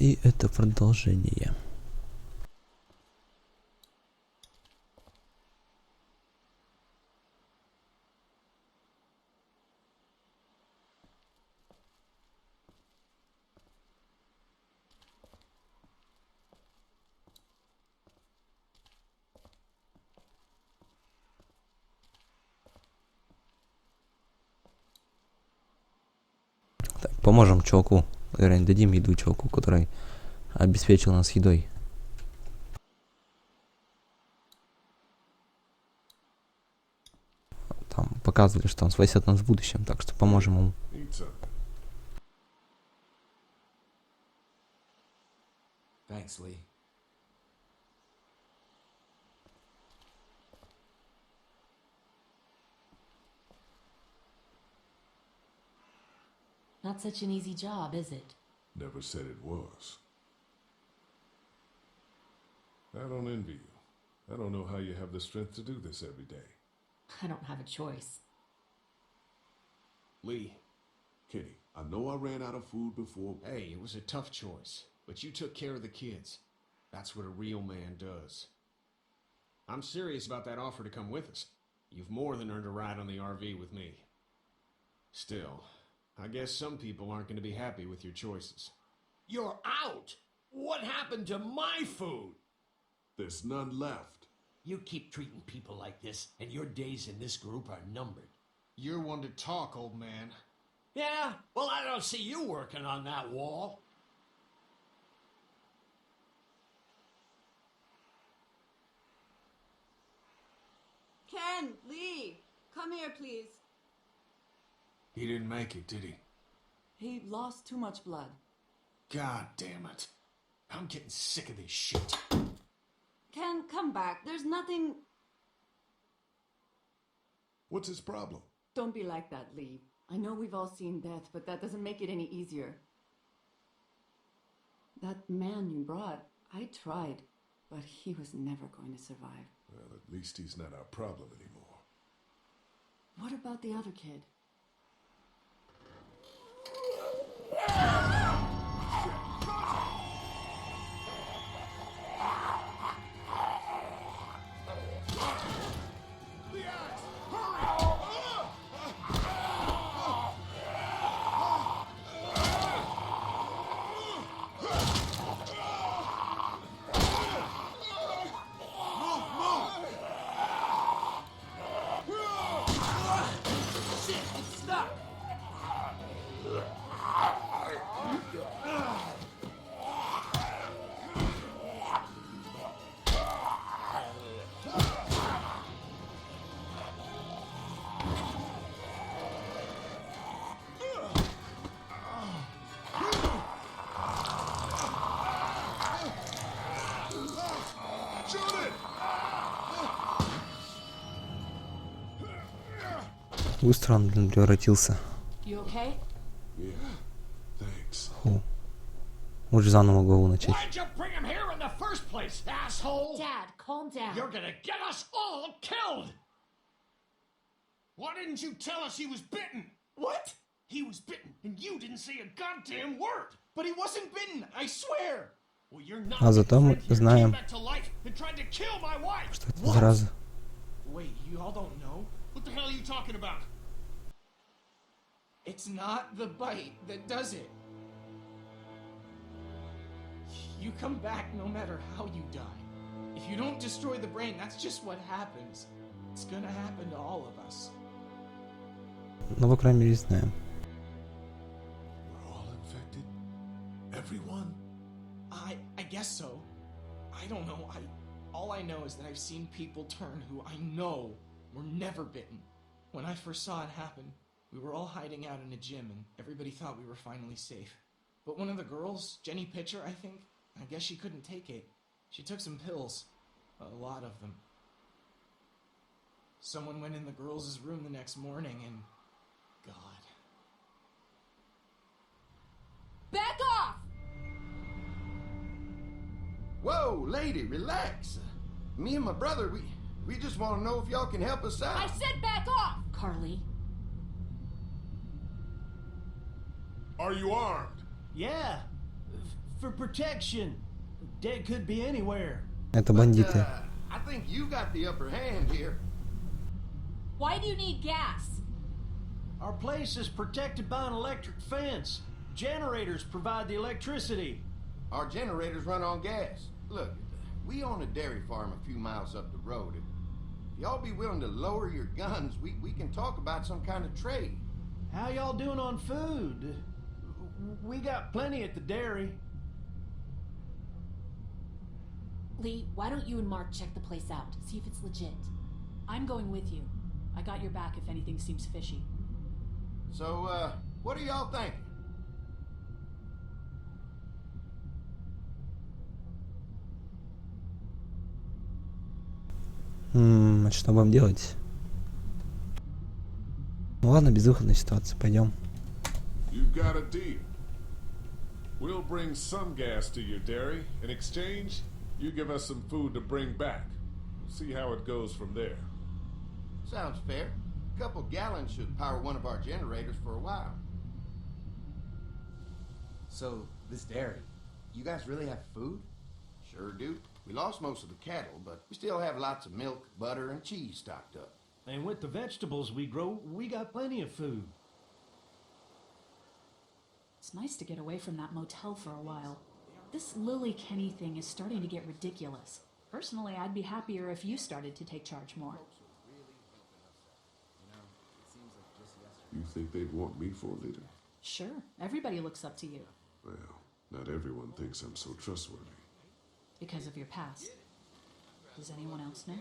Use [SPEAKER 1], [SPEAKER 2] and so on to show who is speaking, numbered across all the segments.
[SPEAKER 1] И это продолжение. Так, поможем чуваку. Вернее, дадим еду чуваку, который обеспечил нас едой. Там показывали, что он спасет нас в будущем, так что поможем ему.
[SPEAKER 2] Thanks, Lee.
[SPEAKER 3] Not such an easy job, is it?
[SPEAKER 4] Never said it was. I don't envy you. I don't know how you have the strength to do this every day.
[SPEAKER 3] I don't have a choice.
[SPEAKER 2] Lee.
[SPEAKER 4] Kitty, I know I ran out of food before.
[SPEAKER 2] Hey, it was a tough choice, but you took care of the kids. That's what a real man does. I'm serious about that offer to come with us. You've more than earned a ride on the RV with me. Still, I guess some people aren't going to be happy with your choices.
[SPEAKER 5] You're out! What happened to my food?
[SPEAKER 4] There's none left.
[SPEAKER 5] You keep treating people like this, and your days in this group are numbered.
[SPEAKER 2] You're one to talk, old man.
[SPEAKER 5] Yeah? Well, I don't see you working on that wall.
[SPEAKER 6] Ken, Lee, come here, please.
[SPEAKER 2] He didn't make it, did he?
[SPEAKER 6] He lost too much blood.
[SPEAKER 2] God damn it. I'm getting sick of this shit.
[SPEAKER 6] Ken, come back. There's nothing...
[SPEAKER 4] What's his problem?
[SPEAKER 6] Don't be like that, Lee. I know we've all seen death, but that doesn't make it any easier. That man you brought, I tried, but he was never going to survive.
[SPEAKER 4] Well, at least he's not our problem anymore.
[SPEAKER 6] What about the other kid?
[SPEAKER 1] Быстро он, блин, превратился.
[SPEAKER 6] You okay?
[SPEAKER 4] Yeah, thanks.
[SPEAKER 1] Фу. Лучше заново голову начать.
[SPEAKER 5] Why'd you bring him here in the first place, asshole?
[SPEAKER 3] Dad, calm down.
[SPEAKER 5] You're gonna get us all killed! Why didn't you tell us he was bitten?
[SPEAKER 7] What?
[SPEAKER 5] He was bitten, and you didn't say a goddamn word!
[SPEAKER 7] But he wasn't bitten, I swear!
[SPEAKER 5] Well, you're not
[SPEAKER 1] А зато мы знаем,
[SPEAKER 5] back to life and tried to kill my wife!
[SPEAKER 1] что это зараза.
[SPEAKER 7] Wait, you all don't know?
[SPEAKER 5] What the hell are you talking about?
[SPEAKER 7] It's not the bite that does it. You come back no matter how you die. If you don't destroy the brain, that's just what happens. It's gonna happen to all of us.
[SPEAKER 1] Ну, по крайней мере, знаем.
[SPEAKER 4] We're all infected? Everyone?
[SPEAKER 7] I guess so. I don't know. All I know is that I've seen people turn who I know were never bitten. When I first saw it happen, we were all hiding out in a gym and everybody thought we were finally safe. But one of the girls, Jenny Pitcher, I think, I guess she couldn't take it. She took some pills. A lot of them. Someone went in the girls' room the next morning and... God.
[SPEAKER 6] Back off!
[SPEAKER 8] Whoa, lady, relax. Me and my brother, we just want to know if y'all can help us out.
[SPEAKER 6] I said back off!
[SPEAKER 3] Carly.
[SPEAKER 4] Are you armed?
[SPEAKER 5] Yeah. For protection. Dead could be anywhere.
[SPEAKER 1] Это
[SPEAKER 8] But,
[SPEAKER 1] бандиты.
[SPEAKER 8] I think you got the upper hand here.
[SPEAKER 3] Why do you need gas?
[SPEAKER 5] Our place is protected by an electric fence. Generators provide the electricity.
[SPEAKER 8] Our generators run on gas. Look, we own a dairy farm a few miles up the road. If y'all be willing to lower your guns, we can talk about some kind of trade.
[SPEAKER 5] How y'all doing on food? We got plenty at the dairy.
[SPEAKER 3] Lee, why don't you and Mark check the place out? See if it's legit.
[SPEAKER 9] I'm going with you. I got your back if anything seems fishy.
[SPEAKER 8] So, what are y'all thinking?
[SPEAKER 1] Что будем делать? Ну ладно, безвыходная ситуация, пойдем.
[SPEAKER 4] You've got a deal. We'll bring some gas to your dairy. In exchange, you give us some food to bring back. We'll see how it goes from there.
[SPEAKER 8] Sounds fair. A couple gallons should power one of our generators for a while.
[SPEAKER 10] So, this dairy, you guys really have food?
[SPEAKER 8] Sure do. We lost most of the cattle, but we still have lots of milk, butter, and cheese stocked up.
[SPEAKER 5] And with the vegetables we grow, we got plenty of food.
[SPEAKER 9] It's nice to get away from that motel for a while. This Lily Kenny thing is starting to get ridiculous. Personally, I'd be happier if you started to take charge more.
[SPEAKER 4] You think they'd want me for a leader?
[SPEAKER 9] Sure, everybody looks up to you.
[SPEAKER 4] Well, not everyone thinks I'm so trustworthy.
[SPEAKER 9] Because of your past. Does anyone else know?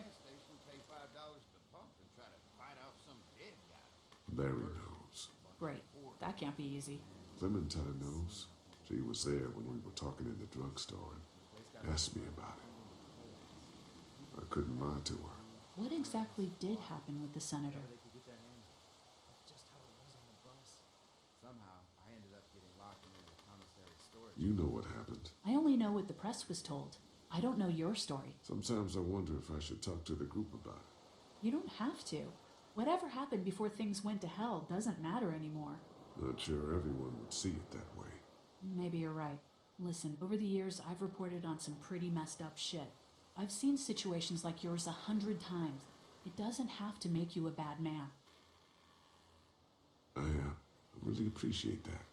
[SPEAKER 4] Larry knows.
[SPEAKER 9] Great. That can't be easy.
[SPEAKER 4] Clementine knows. She was there when we were talking in the drugstore and asked me about it. I couldn't lie to her.
[SPEAKER 9] What exactly did happen with the senator?
[SPEAKER 4] You know what happened.
[SPEAKER 9] I only know what the press was told. I don't know your story.
[SPEAKER 4] Sometimes I wonder if I should talk to the group about it.
[SPEAKER 9] You don't have to. Whatever happened before things went to hell doesn't matter anymore.
[SPEAKER 4] Not sure everyone would see it that way.
[SPEAKER 9] Maybe you're right. Listen, over the years, I've reported on some pretty messed up shit. I've seen situations like yours 100 times. It doesn't have to make you a bad man.
[SPEAKER 4] I really appreciate that.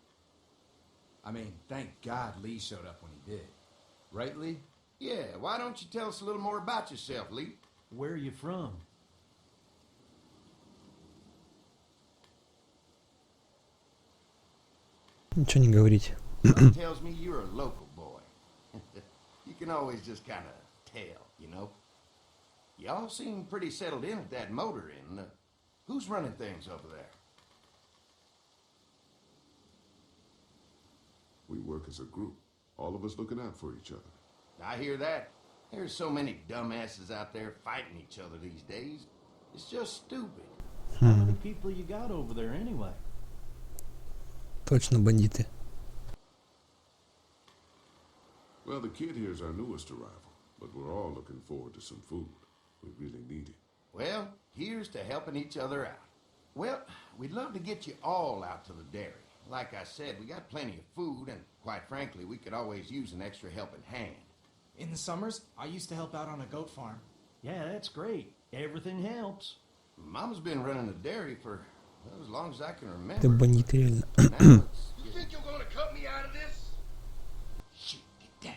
[SPEAKER 10] I mean, thank God Lee showed up when he did. Right, Lee?
[SPEAKER 8] Yeah, why don't you tell us a little more about yourself, Lee?
[SPEAKER 5] Where are you from?
[SPEAKER 1] Ничего не говорить.
[SPEAKER 8] Something tells me you're a local boy. You can always just kind of tell, you know? Y'all seem pretty settled in at that motor inn. Who's running things over there?
[SPEAKER 4] We work as a group, all of us looking out for each other.
[SPEAKER 8] I hear that. There's so many dumbasses out there fighting each other these days. It's just stupid.
[SPEAKER 5] How many people you got over there anyway?
[SPEAKER 1] Точно бандиты.
[SPEAKER 4] Well, the kid here's our newest arrival, but we're all looking forward to some food. We really need it.
[SPEAKER 8] Well, here's to helping each other out. Well, we'd love to get you all out to the dairy. Like I said, we got plenty of food, and quite frankly, we could always use an extra helping hand.
[SPEAKER 7] In the summers, I used to help out on a goat farm.
[SPEAKER 5] Yeah, that's great. Everything helps.
[SPEAKER 8] Mama's been running the dairy for well, as long as I can remember.
[SPEAKER 1] Это бандиты реально.
[SPEAKER 8] Now it's
[SPEAKER 5] You think you're gonna cut me out of this?
[SPEAKER 8] Shit, get down.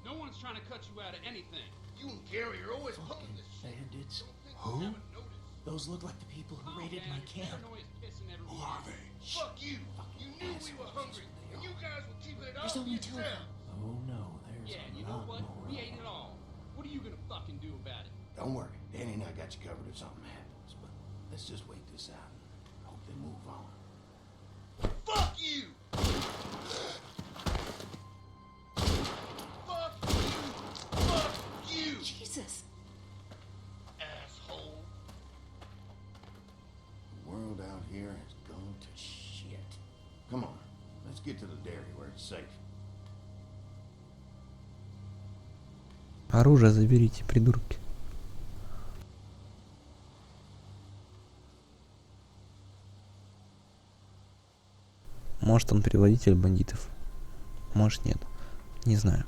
[SPEAKER 11] No one's trying to cut you out of anything.
[SPEAKER 5] You and Gary are always pulling this shit. Bandits.
[SPEAKER 7] Who? Those look like the people who raided my camp.
[SPEAKER 4] Who are they?
[SPEAKER 5] Fuck you. You knew we were hungry, and you guys were keeping it
[SPEAKER 3] There's
[SPEAKER 5] all
[SPEAKER 3] only
[SPEAKER 5] to
[SPEAKER 3] two of
[SPEAKER 5] yourself.
[SPEAKER 3] them.
[SPEAKER 5] Oh no, there's
[SPEAKER 11] Yeah,
[SPEAKER 5] a
[SPEAKER 11] you know
[SPEAKER 5] lot
[SPEAKER 11] what?
[SPEAKER 5] more.
[SPEAKER 11] We ate it all. What are you gonna fucking do about it?
[SPEAKER 8] Don't worry, Danny and I got you covered if something happens. But let's just wait this out and hope they move on.
[SPEAKER 5] Fuck you! Fuck you! Fuck you!
[SPEAKER 9] Jesus!
[SPEAKER 5] Asshole!
[SPEAKER 8] The world out here has gone to shit. Come on, let's get to the dairy where it's safe.
[SPEAKER 1] Оружие заберите, придурки. Может, он предводитель бандитов. может нет. Не знаю.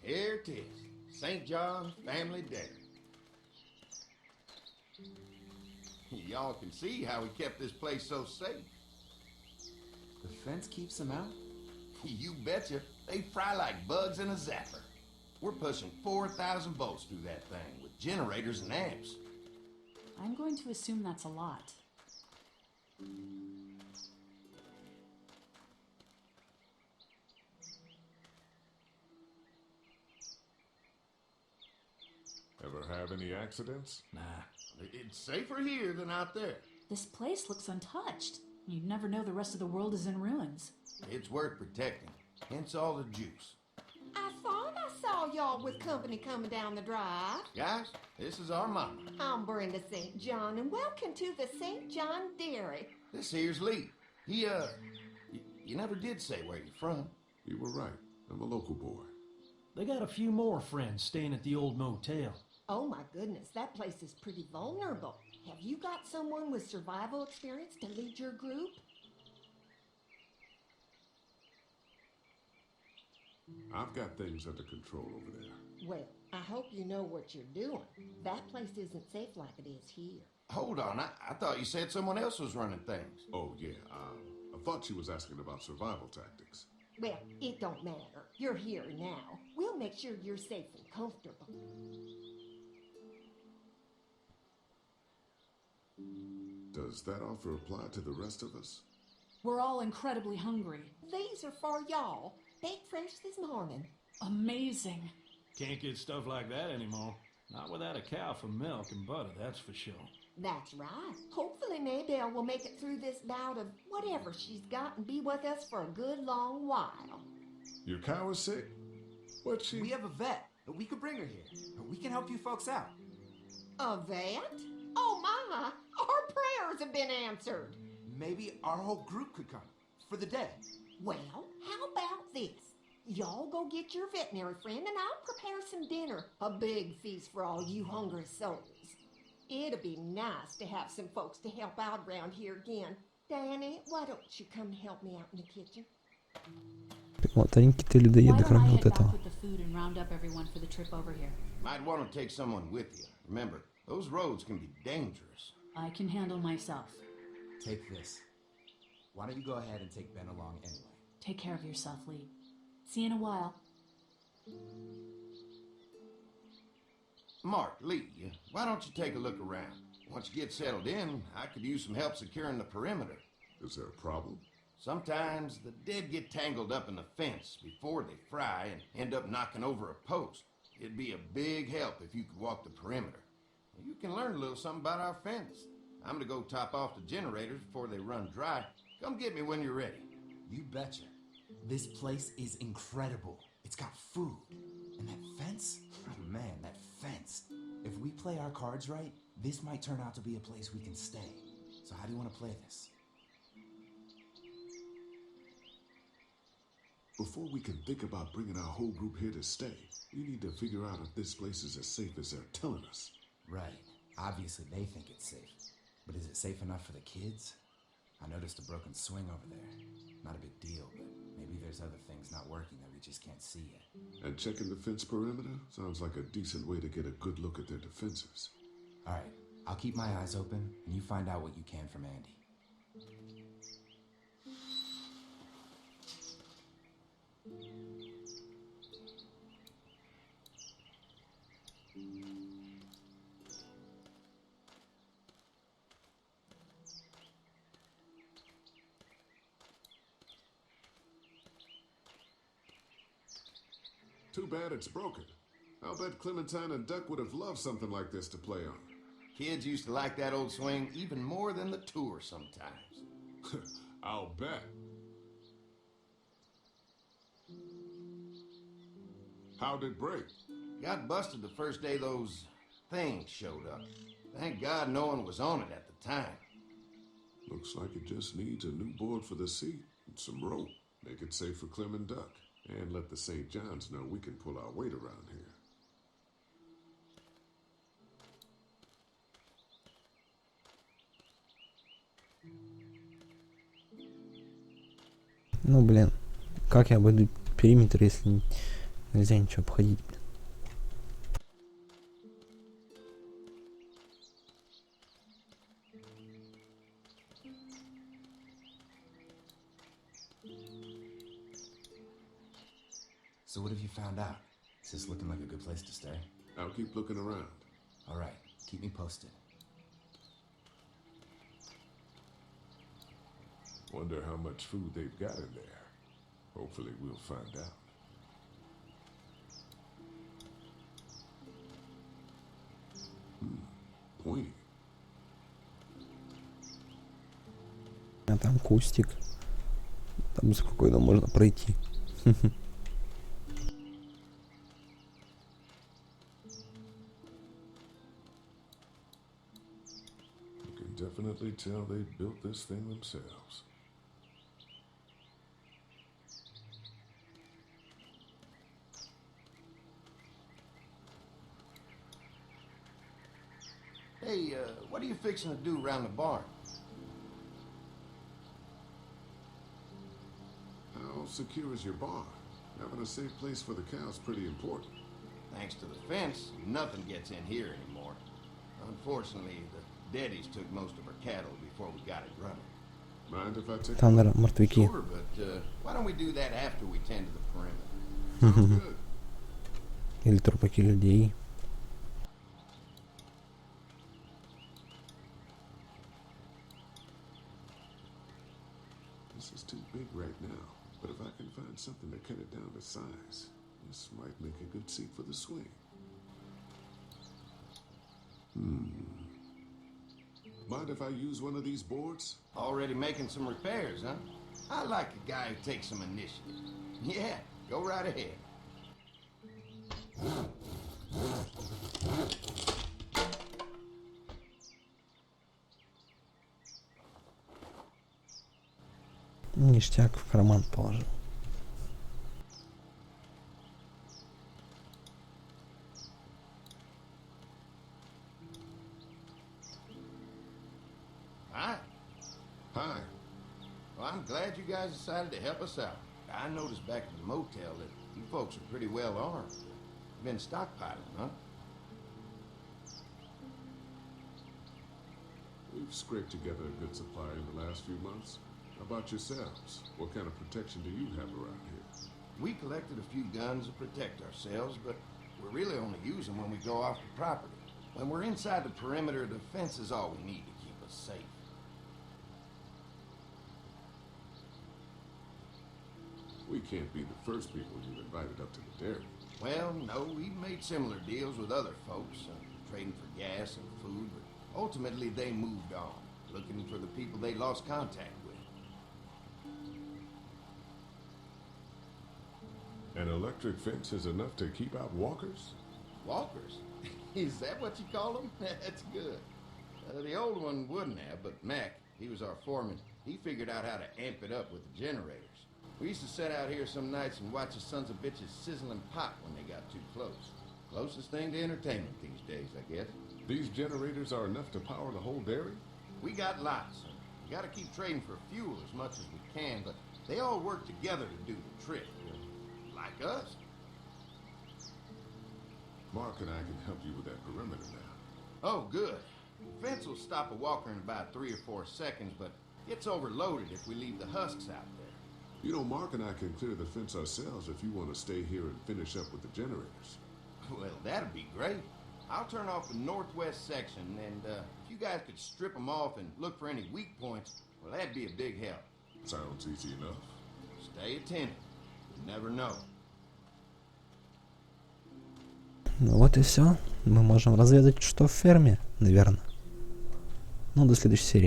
[SPEAKER 8] Here it is. St. John's Family Dairy. Y'all can see how he kept this place so safe.
[SPEAKER 10] The fence keeps them out?
[SPEAKER 8] You betcha. They fry like bugs in a zapper. We're pushing 4,000 volts through that thing with generators and amps.
[SPEAKER 9] I'm going to assume that's a lot.
[SPEAKER 4] Ever have any accidents?
[SPEAKER 8] Nah, it's safer here than out there.
[SPEAKER 9] This place looks untouched. You'd never know the rest of the world is in ruins.
[SPEAKER 8] It's worth protecting, hence all the juice.
[SPEAKER 12] I thought I saw y'all with company coming down the drive.
[SPEAKER 8] Guys, this is our mama.
[SPEAKER 12] I'm Brenda St. John, and welcome to the St. John Dairy.
[SPEAKER 8] This here's Lee. You never did say where you're from.
[SPEAKER 4] You were right. I'm a local boy.
[SPEAKER 5] They got a few more friends staying at the old motel.
[SPEAKER 12] Oh my goodness, that place is pretty vulnerable. Have you got someone with survival experience to lead your group?
[SPEAKER 4] I've got things under control over there.
[SPEAKER 12] Well, I hope you know what you're doing. That place isn't safe like it is here.
[SPEAKER 8] Hold on, I thought you said someone else was running things.
[SPEAKER 4] Oh, yeah, I thought she was asking about survival tactics.
[SPEAKER 12] Well, it don't matter. You're here now. We'll make sure you're safe and comfortable.
[SPEAKER 4] Does that offer apply to the rest of us?
[SPEAKER 9] We're all incredibly hungry.
[SPEAKER 12] These are for y'all. Baked fresh this morning.
[SPEAKER 9] Amazing.
[SPEAKER 5] Can't get stuff like that anymore. Not without a cow for milk and butter, that's for sure.
[SPEAKER 12] That's right. Hopefully Maybelle will make it through this bout of whatever she's got and be with us for a good long while.
[SPEAKER 4] Your cow is sick? What's she...
[SPEAKER 10] We have a vet. We could bring her here. We can help you folks out.
[SPEAKER 12] A vet? Oh my! Our prayers have been answered.
[SPEAKER 10] Maybe our whole group could come. For the day.
[SPEAKER 12] Well, how about this? Y'all go get your veterinary friend and I'll prepare some dinner. A big feast for all you hungry souls. It'll be nice to have some folks to help out around here again. Danny, why don't you come help me out in the kitchen?
[SPEAKER 1] Вот, они-то людоеды,
[SPEAKER 9] Why don't I
[SPEAKER 1] кроме вот
[SPEAKER 9] head back
[SPEAKER 1] этого.
[SPEAKER 9] with the food and round up everyone for the trip over here?
[SPEAKER 8] Might want to take someone with you. Remember, those roads can be dangerous.
[SPEAKER 9] I can handle myself.
[SPEAKER 10] Take this. Why don't you go ahead and take Ben along anyway?
[SPEAKER 9] Take care of yourself, Lee. See you in a while.
[SPEAKER 8] Mark, Lee, why don't you take a look around? Once you get settled in, I could use some help securing the perimeter.
[SPEAKER 4] Is there a problem?
[SPEAKER 8] Sometimes the dead get tangled up in the fence before they fry and end up knocking over a post. It'd be a big help if you could walk the perimeter. You can learn a little something about our fence. I'm gonna go top off the generators before they run dry. Come get me when you're ready.
[SPEAKER 10] You betcha. This place is incredible. It's got food. And that fence? Oh man, that fence. If we play our cards right, this might turn out to be a place we can stay. So how do you want to play this?
[SPEAKER 4] Before we can think about bringing our whole group here to stay, we need to figure out if this place is as safe as they're telling us.
[SPEAKER 10] Right. Obviously they think it's safe. But is it safe enough for the kids? I noticed a broken swing over there. Not a big deal, but maybe there's other things not working that we just can't see yet.
[SPEAKER 4] And checking the fence perimeter sounds like a decent way to get a good look at their defenses.
[SPEAKER 10] All right. I'll keep my eyes open, and you find out what you can from Andy.
[SPEAKER 4] Too bad it's broken. I'll bet Clementine and Duck would have loved something like this to play on.
[SPEAKER 8] Kids used to like that old swing even more than the tour sometimes.
[SPEAKER 4] I'll bet. How'd it break?
[SPEAKER 8] Got busted the first day those things showed up. Thank God no one was on it at the time.
[SPEAKER 4] Looks like it just needs a new board for the seat and some rope. Make it safe for Clem and Duck. And let the St. John's know we can pull our weight around here.
[SPEAKER 1] Ну, блин. Как я обойду периметр, если нельзя ничего обходить?
[SPEAKER 10] So what have you found out? Is this looking like a good place to stay?
[SPEAKER 4] I'll keep looking around.
[SPEAKER 10] All right, keep me posted.
[SPEAKER 4] Wonder how much food they've got in there. Hopefully we'll find out. Pointy.
[SPEAKER 1] А там кустик. Там спокойно можно пройти.
[SPEAKER 4] You can definitely tell they built this thing themselves.
[SPEAKER 8] Hey, what are you fixing to do around the barn?
[SPEAKER 4] How secure is your barn? Having a safe place for the cows pretty important.
[SPEAKER 8] Thanks to the fence, nothing gets in here anymore. Unfortunately, the daddies took most of our cattle before we got it running.
[SPEAKER 4] Mind if I take
[SPEAKER 1] Там, наверное, мертвяки.
[SPEAKER 8] Sure, but why don't we do that after we tend to the perimeter?
[SPEAKER 4] Sounds good.
[SPEAKER 1] Или трупаки людей.
[SPEAKER 4] This is too big right now, but if I can find something to cut it down to size, this might make a good seat for the swing. Mind if I use one of these boards?
[SPEAKER 8] Already making some repairs, huh? I like a guy who takes some initiative. Yeah, go right ahead.
[SPEAKER 1] Ништяк в карман положил.
[SPEAKER 8] Hi.
[SPEAKER 4] Hi.
[SPEAKER 8] Well, I'm glad you guys decided to help us out. I noticed back at the motel that you folks are pretty well armed. You've been stockpiling, huh?
[SPEAKER 4] We've scraped together a good supply in the last few months. How about yourselves? What kind of protection do you have around here?
[SPEAKER 8] We collected a few guns to protect ourselves, but we're really only using when we go off the property. When we're inside the perimeter, the fence is all we need to keep us safe.
[SPEAKER 4] We can't be the first people you've invited up to the dairy.
[SPEAKER 8] Well, no, we've made similar deals with other folks, trading for gas and food, but ultimately they moved on, looking for the people they lost contact with.
[SPEAKER 4] An electric fence is enough to keep out walkers?
[SPEAKER 8] Walkers? Is that what you call them? That's good. The old one wouldn't have, but Mac, he was our foreman, he figured out how to amp it up with the generators. We used to sit out here some nights and watch the sons of bitches sizzle and pop when they got too close. Closest thing to entertainment these days, I guess.
[SPEAKER 4] These generators are enough to power the whole dairy?
[SPEAKER 8] We got lots. We gotta keep trading for fuel as much as we can, but they all work together to do the trick. Like us.
[SPEAKER 4] Mark and I can help you with that perimeter now.
[SPEAKER 8] Oh, good. The fence will stop a walker in about 3 or 4 seconds, but gets overloaded if we leave the husks out there.
[SPEAKER 4] You know, Mark and I can clear the fence ourselves if you want to stay here and finish up with the generators.
[SPEAKER 8] Well, that'd be great. I'll turn off the northwest section, and if you guys could strip them off and look for any weak points, well, that'd be a big help.
[SPEAKER 4] Sounds easy enough.
[SPEAKER 8] Stay attentive. You never know.
[SPEAKER 1] Ну вот и все. Мы можем разведать, что в ферме, наверное. Ну, до следующей серии.